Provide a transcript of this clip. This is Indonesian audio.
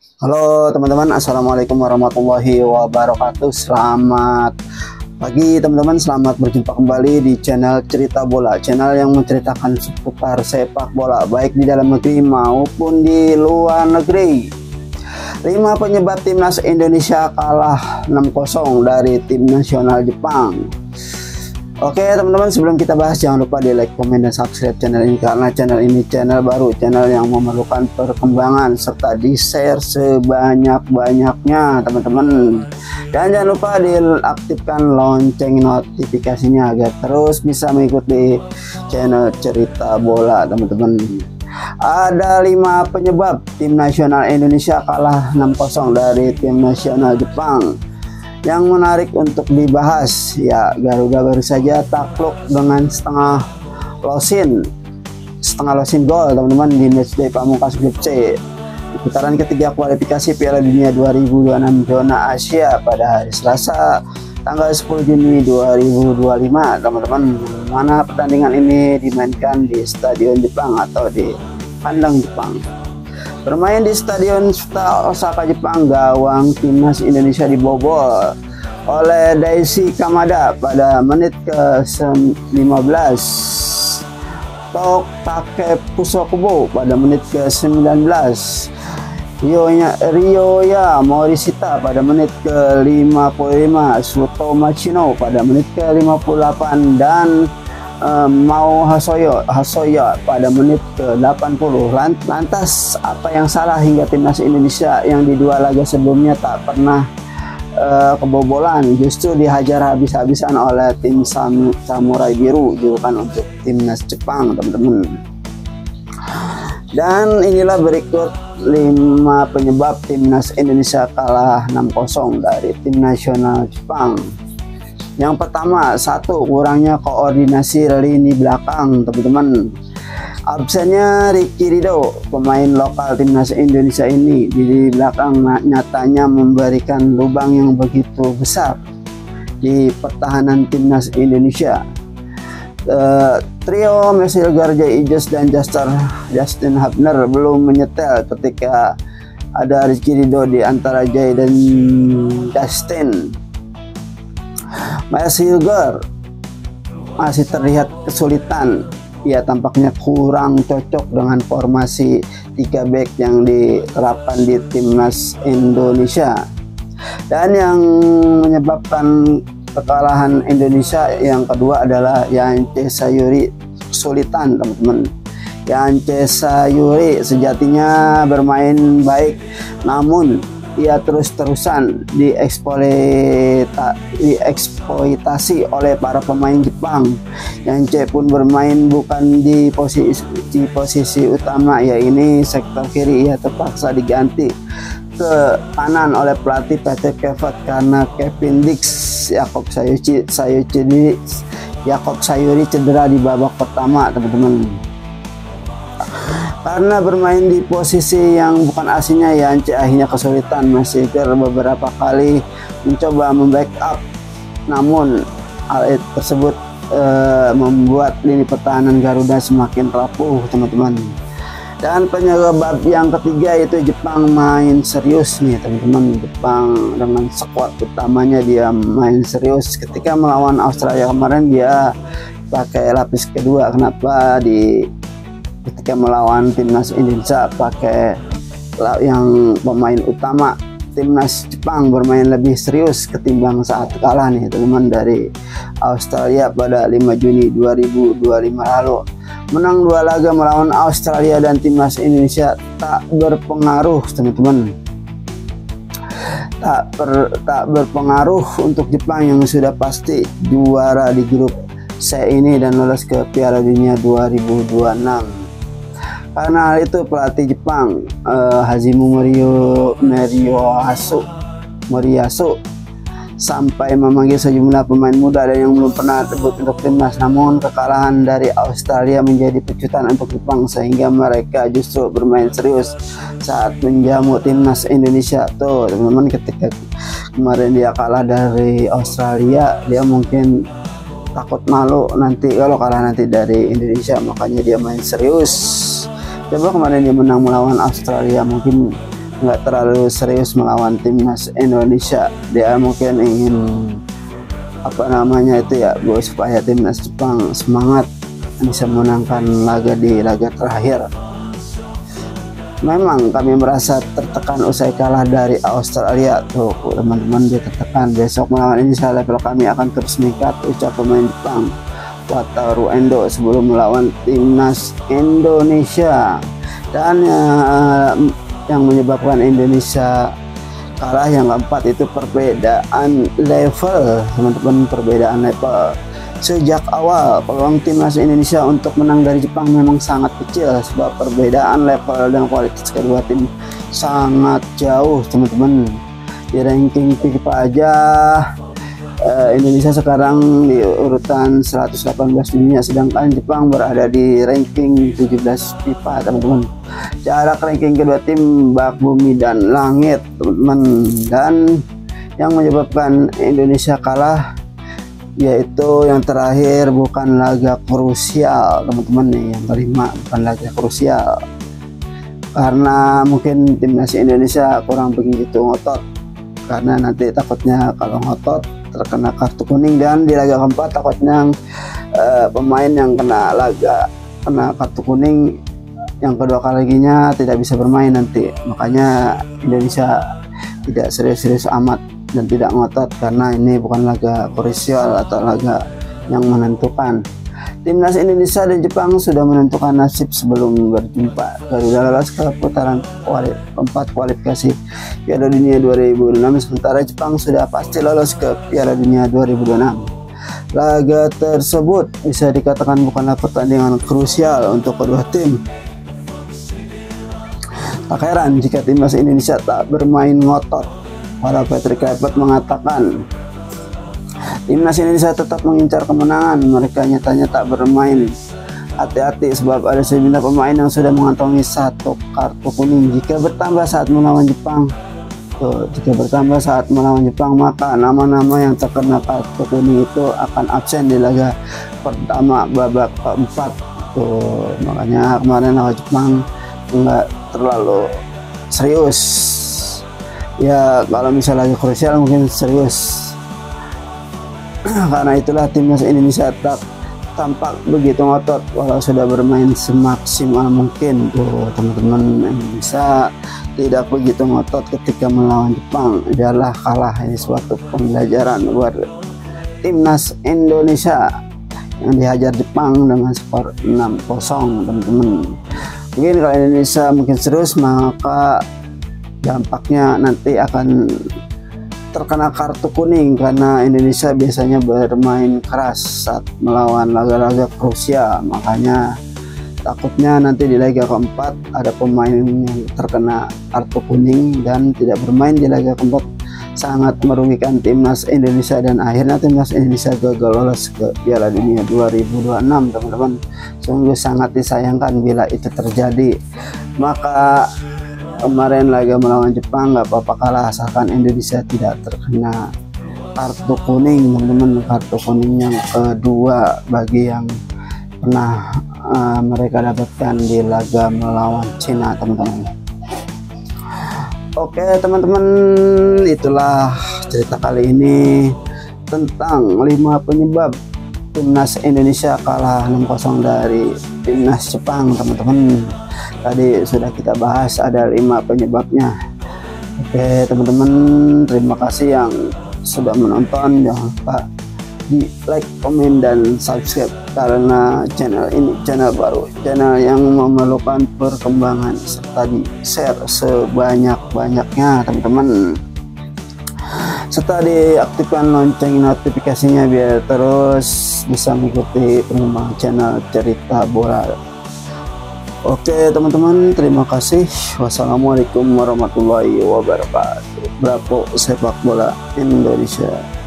Halo teman-teman, assalamualaikum warahmatullahi wabarakatuh. Selamat pagi teman-teman, selamat berjumpa kembali di channel Cerita Bola, channel yang menceritakan seputar sepak bola baik di dalam negeri maupun di luar negeri. 5 penyebab timnas Indonesia kalah 6-0 dari tim nasional Jepang. Oke teman-teman, sebelum kita bahas jangan lupa di like, komen, dan subscribe channel ini karena channel ini channel baru, channel yang memerlukan perkembangan, serta di share sebanyak-banyaknya teman-teman. Dan jangan lupa diaktifkan lonceng notifikasinya agar terus bisa mengikuti channel Cerita Bola teman-teman. Ada 5 penyebab tim nasional Indonesia kalah 6-0 dari tim nasional Jepang. Yang menarik untuk dibahas, ya, Garuda baru saja takluk dengan setengah losin gol teman-teman di matchday pamungkas grup C di putaran ketiga kualifikasi Piala Dunia 2026 zona Asia pada hari Selasa tanggal 10 Juni 2025 teman-teman, mana pertandingan ini dimainkan di Stadion Jepang atau di kandang Jepang. Bermain di Stadion Suta Osaka Jepang, gawang timnas Indonesia dibobol oleh Daishi Kamada pada menit ke-15, Tok Takefuso pada menit ke-19, Ryoya Morishita pada menit ke-55, Suto Machino pada menit ke-58, dan Mao Hasoya pada menit ke-80. Lantas apa yang salah hingga timnas Indonesia yang di 2 laga sebelumnya tak pernah kebobolan justru dihajar habis-habisan oleh tim Samurai Biru, julukan untuk timnas Jepang teman-teman. Dan inilah berikut 5 penyebab timnas Indonesia kalah 6-0 dari tim nasional Jepang. Yang pertama, kurangnya koordinasi lini belakang teman-teman. Absennya Ricky Ridho, pemain lokal timnas Indonesia ini, di belakang nyatanya memberikan lubang yang begitu besar di pertahanan timnas Indonesia. Trio Mesil Garjai Ijaz dan Justin Hubner belum menyetel ketika ada Ricky Ridho di antara Jai dan Justin. Silgar masih terlihat kesulitan, ia tampaknya kurang cocok dengan formasi 3 back yang diterapkan di timnas Indonesia. Dan yang menyebabkan kekalahan Indonesia yang kedua adalah Yance Sayuri kesulitan teman-teman. Yance Sayuri sejatinya bermain baik, namun ia terus-terusan dieksploitasi oleh para pemain Jepang. Yance pun bermain bukan di posisi utama, yaitu sektor kiri. Ia terpaksa diganti ke kanan oleh pelatih Patrick Kluivert karena Kevin Dix Jakob Sayuri cedera di babak pertama teman-teman. Karena bermain di posisi yang bukan aslinya, Yance akhirnya kesulitan. Silgar beberapa kali mencoba membackup, namun hal tersebut membuat lini pertahanan Garuda semakin rapuh teman-teman. Dan penyebab yang ketiga yaitu Jepang main serius nih teman-teman. Jepang dengan skuad utamanya dia main serius ketika melawan Australia kemarin, dia pakai lapis kedua. Kenapa ketika melawan timnas Indonesia pakai yang pemain utama? Timnas Jepang bermain lebih serius ketimbang saat kalah nih teman-teman dari Australia pada 5 Juni 2025 lalu. Menang 2 laga melawan Australia dan timnas Indonesia tak berpengaruh teman-teman. Tak berpengaruh untuk Jepang yang sudah pasti juara di grup C ini dan lolos ke Piala Dunia 2026. Karena hal itu pelatih Jepang Hazimu Moriyasu sampai memanggil sejumlah pemain muda dan yang belum pernah debut untuk timnas. Namun kekalahan dari Australia menjadi pecutan untuk Jepang sehingga mereka justru bermain serius saat menjamu timnas Indonesia. Tuh teman-teman, ketika kemarin dia kalah dari Australia, dia mungkin takut malu nanti kalau kalah nanti dari Indonesia, makanya dia main serius. Coba kemarin dia menang melawan Australia, mungkin nggak terlalu serius melawan timnas Indonesia. Dia mungkin ingin apa namanya itu ya, supaya timnas Jepang semangat bisa menangkan laga di laga terakhir. Memang kami merasa tertekan usai kalah dari Australia. Tuh teman-teman, dia tertekan. Besok melawan Indonesia level kami akan terus meningkat, ucap pemain Jepang Wataru Endo sebelum melawan timnas Indonesia. Dan yang menyebabkan Indonesia kalah yang keempat itu perbedaan level, teman-teman, perbedaan level. Sejak awal peluang timnas Indonesia untuk menang dari Jepang memang sangat kecil sebab perbedaan level dan kualitas kedua tim sangat jauh, teman-teman. Di ranking FIFA aja Indonesia sekarang di urutan 118 dunia, sedangkan Jepang berada di ranking 17 FIFA, teman-teman. Jarak ranking kedua tim bak bumi dan langit, teman-teman. Dan yang menyebabkan Indonesia kalah yaitu yang terakhir bukan laga krusial, teman-teman. Nih yang kelima bukan laga krusial karena mungkin timnas Indonesia kurang begitu ngotot, karena nanti takutnya kalau ngotot terkena kartu kuning, dan di laga keempat takutnya pemain yang kena kartu kuning yang kedua kalinya tidak bisa bermain nanti. Makanya Indonesia tidak serius-serius amat dan tidak ngotot karena ini bukan laga krusial atau laga yang menentukan. Timnas Indonesia dan Jepang sudah menentukan nasib sebelum berjumpa. Garuda lolos ke putaran keempat kualifikasi Piala Dunia 2026, sementara Jepang sudah pasti lolos ke Piala Dunia 2026. Laga tersebut bisa dikatakan bukanlah pertandingan krusial untuk kedua tim. Tak heran jika timnas Indonesia tak bermain ngotot. Para Patrick Kluivert mengatakan timnas Indonesia tetap mengincar kemenangan, mereka nyatanya tak bermain hati-hati sebab ada 9 pemain yang sudah mengantongi 1 kartu kuning. Jika bertambah saat melawan Jepang, maka nama-nama yang terkena kartu kuning itu akan absen di laga pertama babak keempat. Makanya kemarin lawan Jepang nggak terlalu serius. Ya kalau misalnya lagi krusial mungkin serius. Karena itulah timnas Indonesia tampak begitu ngotot walau sudah bermain semaksimal mungkin. Teman-teman, Indonesia tidak begitu ngotot ketika melawan Jepang. Adalah kalah, ini suatu pembelajaran buat timnas Indonesia yang dihajar Jepang dengan skor 6-0, teman-teman. Mungkin kalau Indonesia mungkin serius, maka dampaknya nanti akan terkena kartu kuning karena Indonesia biasanya bermain keras saat melawan laga-laga krusial. Makanya takutnya nanti di laga keempat ada pemain yang terkena kartu kuning dan tidak bermain di laga keempat, sangat merugikan timnas Indonesia dan akhirnya timnas Indonesia gagal lolos ke Piala Dunia 2026, teman-teman. Sungguh sangat disayangkan bila itu terjadi. Maka kemarin laga melawan Jepang nggak apa-apa kalah asalkan Indonesia tidak terkena kartu kuning, teman-teman. Kartu kuning yang kedua bagi yang pernah mereka dapatkan di laga melawan Cina, teman-teman. Oke teman-teman, itulah cerita kali ini tentang 5 penyebab timnas Indonesia kalah 6-0 dari timnas Jepang, teman-teman. Tadi sudah kita bahas ada 5 penyebabnya. Oke teman-teman, terima kasih yang sudah menonton. Jangan lupa di like, komen, dan subscribe karena channel ini channel baru, channel yang memerlukan perkembangan, serta di share sebanyak-banyaknya, teman-teman. Serta diaktifkan lonceng notifikasinya biar terus bisa mengikuti perkembangan channel Cerita Bola. Oke teman-teman, terima kasih. Wassalamualaikum warahmatullahi wabarakatuh. Bravo Sepak Bola Indonesia.